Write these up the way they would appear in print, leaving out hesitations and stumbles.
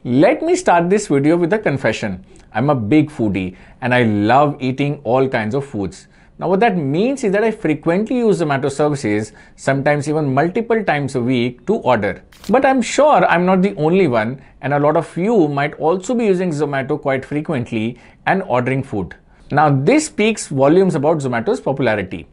Let me start this video with a confession. I'm a big foodie and I love eating all kinds of foods. Now what that means is that I frequently use Zomato services, sometimes even multiple times a week to order. But I'm sure I'm not the only one, and a lot of you might also be using Zomato quite frequently and ordering food. Now this speaks volumes about Zomato's popularity.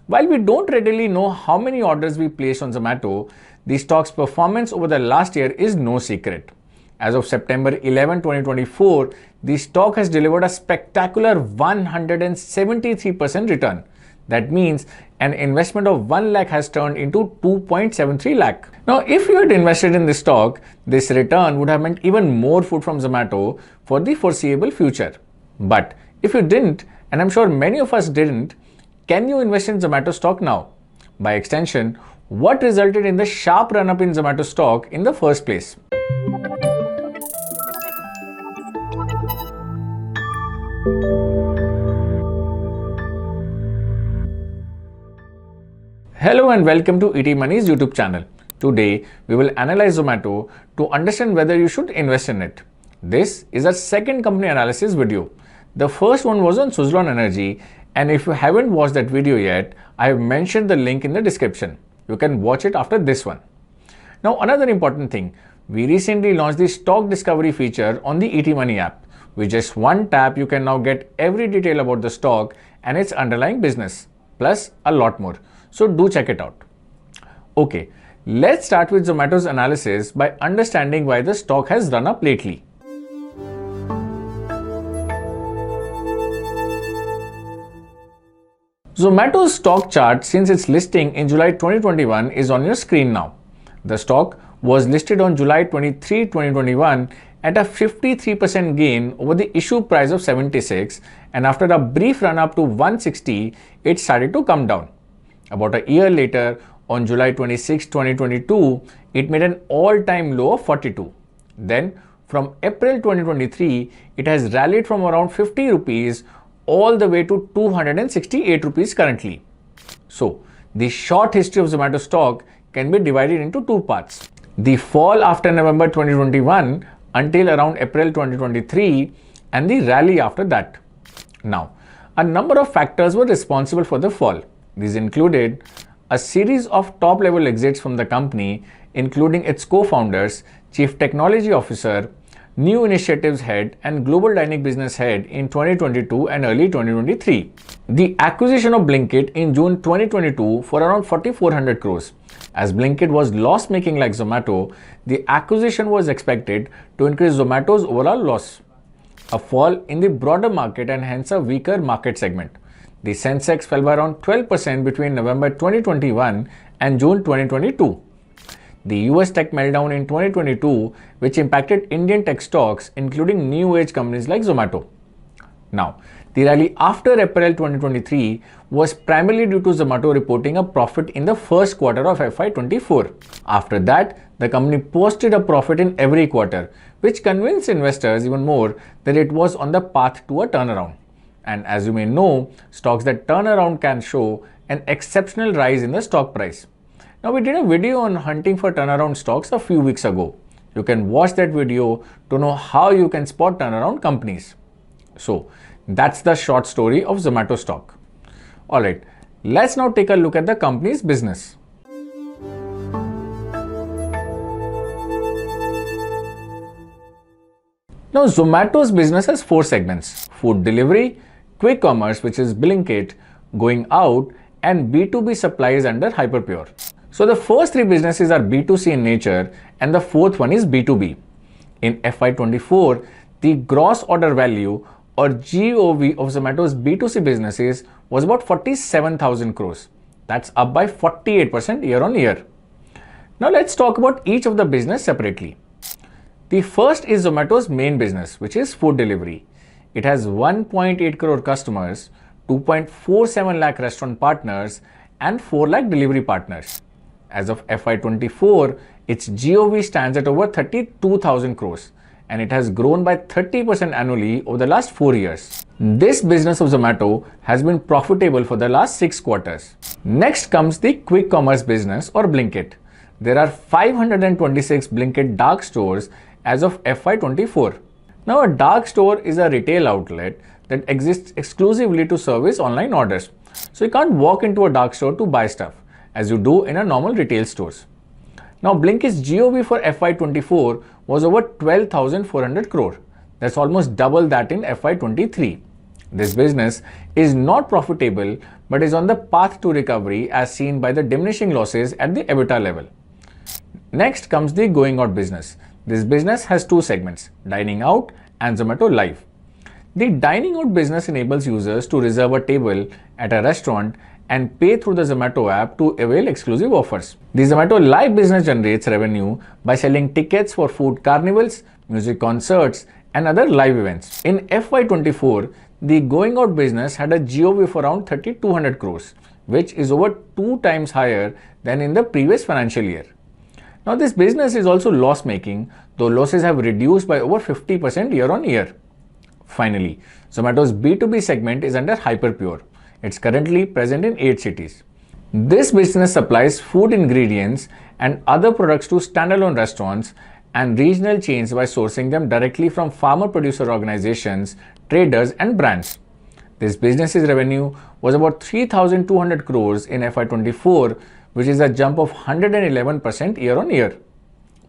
While we don't readily know how many orders we place on Zomato, the stock's performance over the last year is no secret. As of September 11, 2024, the stock has delivered a spectacular 173% return. That means an investment of 1 lakh has turned into 2.73 lakh. Now, if you had invested in this stock, this return would have meant even more food from Zomato for the foreseeable future. But if you didn't, and I'm sure many of us didn't, can you invest in Zomato stock now? By extension, what resulted in the sharp run-up in Zomato stock in the first place? Hello and welcome to ET Money's YouTube channel. Today, we will analyze Zomato to understand whether you should invest in it. This is our second company analysis video. The first one was on Suzlon Energy, and if you haven't watched that video yet, I have mentioned the link in the description. You can watch it after this one. Now, another important thing, we recently launched the stock discovery feature on the ET Money app. With just one tap, you can now get every detail about the stock and its underlying business, plus a lot more. So do check it out. Okay, let's start with Zomato's analysis by understanding why the stock has run up lately. Zomato's stock chart since its listing in July 2021 is on your screen now. The stock was listed on July 23, 2021 at a 53% gain over the issue price of 76, and after a brief run up to 160, it started to come down. About a year later, on July 26, 2022, it made an all-time low of 42. Then, from April 2023, it has rallied from around 50 rupees all the way to 268 rupees currently. So, the short history of Zomato stock can be divided into two parts. The fall after November 2021 until around April 2023 and the rally after that. Now, a number of factors were responsible for the fall. These included a series of top-level exits from the company, including its co-founders, Chief Technology Officer, New Initiatives Head and Global Dining Business Head in 2022 and early 2023. The acquisition of Blinkit in June 2022 for around 4,400 crores. As Blinkit was loss-making like Zomato, the acquisition was expected to increase Zomato's overall loss. A fall in the broader market and hence a weaker market segment. The Sensex fell by around 12% between November 2021 and June 2022. The US tech meltdown in 2022, which impacted Indian tech stocks, including new age companies like Zomato. Now, the rally after April 2023 was primarily due to Zomato reporting a profit in the first quarter of FY24. After that, the company posted a profit in every quarter, which convinced investors even more that it was on the path to a turnaround. And as you may know, stocks that turn around can show an exceptional rise in the stock price. Now, we did a video on hunting for turnaround stocks a few weeks ago. You can watch that video to know how you can spot turnaround companies. So, that's the short story of Zomato stock. Alright, let's now take a look at the company's business. Now, Zomato's business has four segments: food delivery, quick commerce, which is Blinkit, going out, and B2B supplies under Hyperpure. So the first three businesses are B2C in nature and the fourth one is B2B. In FY24, the gross order value or GOV of Zomato's B2C businesses was about 47,000 crores. That's up by 48% year on year. Now let's talk about each of the business separately. The first is Zomato's main business, which is food delivery. It has 1.8 crore customers, 2.47 lakh restaurant partners, and 4 lakh delivery partners. As of FY24, its GOV stands at over 32,000 crores, and it has grown by 30% annually over the last 4 years. This business of Zomato has been profitable for the last 6 quarters. Next comes the quick commerce business or Blinkit. There are 526 Blinkit dark stores as of FY24. Now, a dark store is a retail outlet that exists exclusively to service online orders. So you can't walk into a dark store to buy stuff as you do in a normal retail stores. Now, Blinkit's GOV for FY24 was over 12,400 crore. That's almost double that in FY23. This business is not profitable but is on the path to recovery as seen by the diminishing losses at the EBITDA level. Next comes the going out business. This business has two segments, dining out and Zomato Live. The dining out business enables users to reserve a table at a restaurant and pay through the Zomato app to avail exclusive offers. The Zomato Live business generates revenue by selling tickets for food carnivals, music concerts, and other live events. In FY24, the going out business had a GOV of around 3,200 crores, which is over 2 times higher than in the previous financial year. Now, this business is also loss-making, though losses have reduced by over 50% year-on-year. Finally, Zomato's B2B segment is under Hyperpure. It's currently present in 8 cities. This business supplies food ingredients and other products to standalone restaurants and regional chains by sourcing them directly from farmer-producer organizations, traders, and brands. This business's revenue was about 3,200 crores in FY24, which is a jump of 111% year-on-year.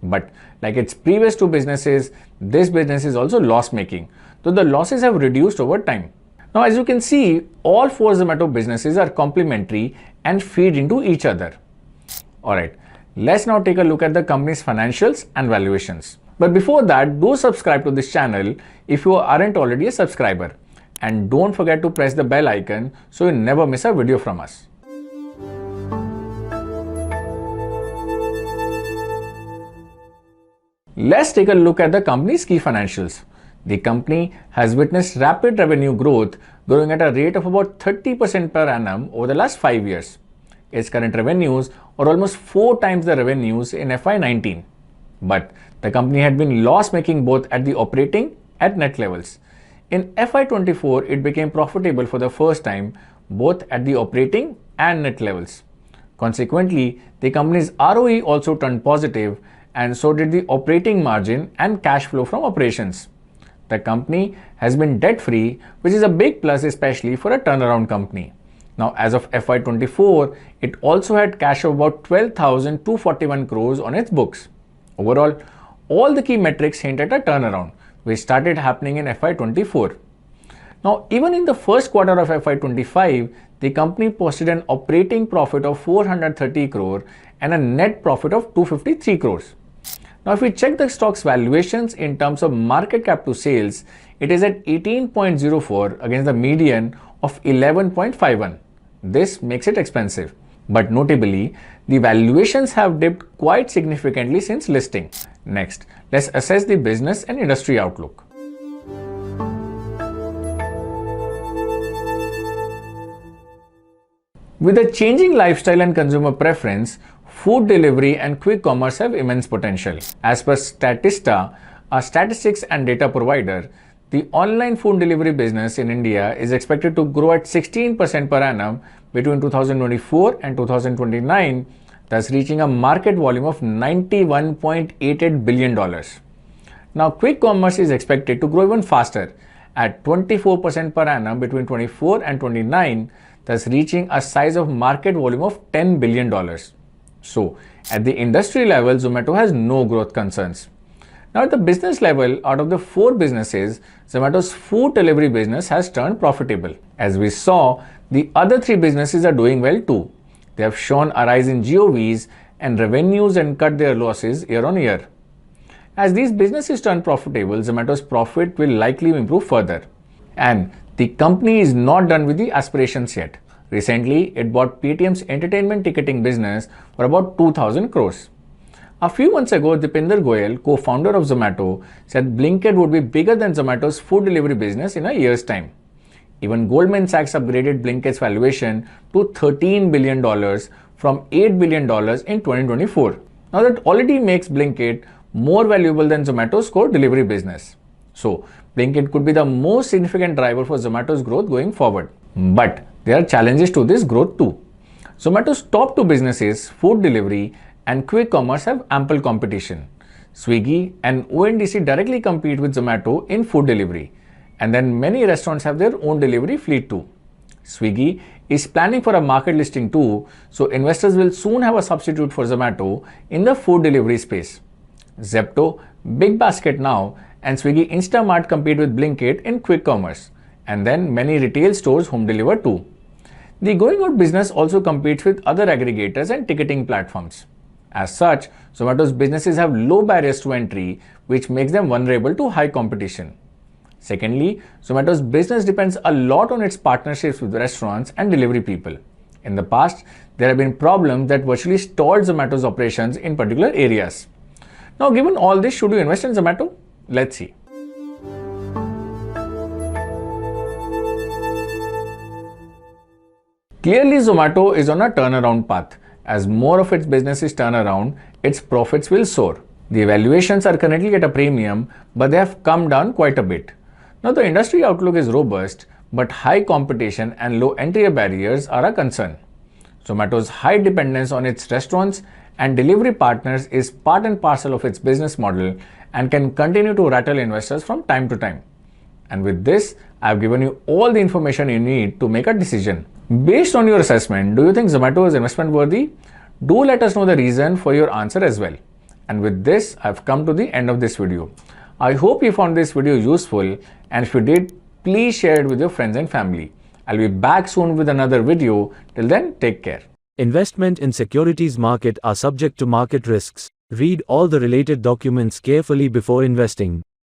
But like its previous two businesses, this business is also loss-making, though the losses have reduced over time. Now, as you can see, all 4 Zomato businesses are complementary and feed into each other. Alright, let's now take a look at the company's financials and valuations. But before that, do subscribe to this channel if you aren't already a subscriber. And don't forget to press the bell icon so you never miss a video from us. Let's take a look at the company's key financials. The company has witnessed rapid revenue growth, growing at a rate of about 30% per annum over the last 5 years. Its current revenues are almost 4 times the revenues in FY19. But the company had been loss-making both at the operating and net levels. In FY24, it became profitable for the first time both at the operating and net levels. Consequently, the company's ROE also turned positive, and so did the operating margin and cash flow from operations. The company has been debt-free, which is a big plus especially for a turnaround company. Now, as of FY24, it also had cash of about 12,241 crores on its books. Overall, all the key metrics hint at a turnaround, which started happening in FY24. Now, even in the first quarter of FY25, the company posted an operating profit of 430 crore and a net profit of 253 crores. Now, if we check the stock's valuations in terms of market cap to sales, it is at 18.04 against the median of 11.51. This makes it expensive. But notably, the valuations have dipped quite significantly since listing. Next, let's assess the business and industry outlook. With a changing lifestyle and consumer preference, food delivery and quick commerce have immense potential. As per Statista, a statistics and data provider, the online food delivery business in India is expected to grow at 16% per annum between 2024 and 2029, thus reaching a market volume of $91.88 billion. Now, quick commerce is expected to grow even faster at 24% per annum between 24 and 29, thus reaching a size of market volume of $10 billion. So, at the industry level, Zomato has no growth concerns. Now, at the business level, out of the 4 businesses, Zomato's food delivery business has turned profitable. As we saw, the other 3 businesses are doing well too. They have shown a rise in GOVs and revenues and cut their losses year on year. As these businesses turn profitable, Zomato's profit will likely improve further. And the company is not done with the aspirations yet. Recently, it bought Paytm's entertainment ticketing business for about 2,000 crores. A few months ago, Dipinder Goyal, co-founder of Zomato, said Blinkit would be bigger than Zomato's food delivery business in a year's time. Even Goldman Sachs upgraded Blinkit's valuation to $13 billion from $8 billion in 2024. Now, that already makes Blinkit more valuable than Zomato's core delivery business. So, Blinkit could be the most significant driver for Zomato's growth going forward. But there are challenges to this growth too. Zomato's top 2 businesses, food delivery and quick commerce, have ample competition. Swiggy and ONDC directly compete with Zomato in food delivery, and then many restaurants have their own delivery fleet too. Swiggy is planning for a market listing too, so investors will soon have a substitute for Zomato in the food delivery space. Zepto, BigBasket Now, and Swiggy Instamart compete with Blinkit in quick commerce, and then many retail stores home deliver too. The going out business also competes with other aggregators and ticketing platforms. As such, Zomato's businesses have low barriers to entry, which makes them vulnerable to high competition. Secondly, Zomato's business depends a lot on its partnerships with restaurants and delivery people. In the past, there have been problems that virtually stalled Zomato's operations in particular areas. Now, given all this, should you invest in Zomato? Let's see. Clearly, Zomato is on a turnaround path. As more of its businesses turn around, its profits will soar. The valuations are currently at a premium, but they have come down quite a bit. Now, the industry outlook is robust, but high competition and low entry barriers are a concern. Zomato's high dependence on its restaurants and delivery partners is part and parcel of its business model and can continue to rattle investors from time to time. And with this, I have given you all the information you need to make a decision. Based on your assessment, do you think Zomato is investment worthy? Do let us know the reason for your answer as well. And with this, I have come to the end of this video. I hope you found this video useful, and if you did, please share it with your friends and family. I'll be back soon with another video. Till then, take care. Investment in securities market are subject to market risks. Read all the related documents carefully before investing.